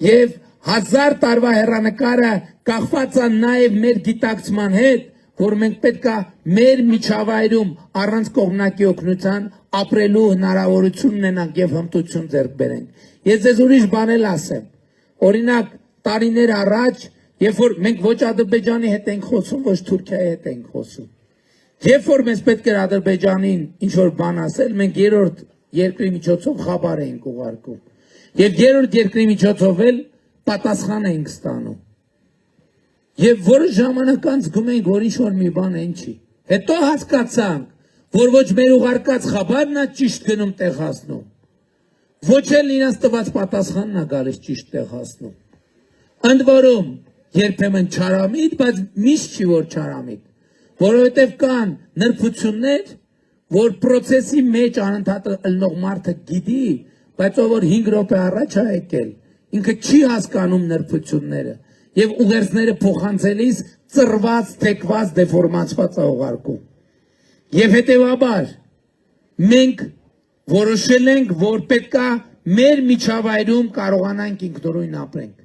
Եվ 1000 տարվա հեռանկարը կախված է նաև մեր գիտակցման հետ, որ մենք պետք է մեր միջավայրում առանց կողմնակի օգնության ապրելու հնարավորություն ունենանք եւ հմտություն ձեռք բերենք։ Ես ձեզ ուրիշ բան էլ ասեմ։ Օրինակ, տարիներ առաջ, երբ որ մենք ոչ Ադրբեջանի հետ ենք խոսում, ոչ Թուրքիայի հետ ենք խոսում։ Երբ որ մեզ պետք էր Ադրբեջանին ինչ որ բան ասել, մենք երրորդ երկրի միջոցով խաբար էինք ուղարկում։ Եվ երրորդ երկրի միջոցով էլ պատասխան էինք ստանում։ Եվ որոշ ժամանակ անց զգում ենք, որ ինչ-որ մի բան այն չի։ Հետո հասկացանք, որ ոչ մեր ուղարկած խաբարն է ճիշտ գնում տեղ հասնում, ոչ էլ իրենց տված պատասխանն է գալիս ճիշտ տեղ հասնում։ Ընդ որում, երբեմն չարամիտ, բայց միշտ չի որ չարամիտ, որովհետև կան նրբություններ, որ process-ի մեջ անընդհատ ելնող մարդը գիտի, բայց ով որ 5 րոպե առաջ է եկել, ինքը չի հասկանում նրբությունները եւ ուղերձները փոխանցելիս ծռված, թեքված, դեֆորմացված է ուղարկում։ Եվ հետեւաբար մենք որոշել ենք, որ պետքա մեր միջավայրում կարողանանք ինքնուրույն ապրենք։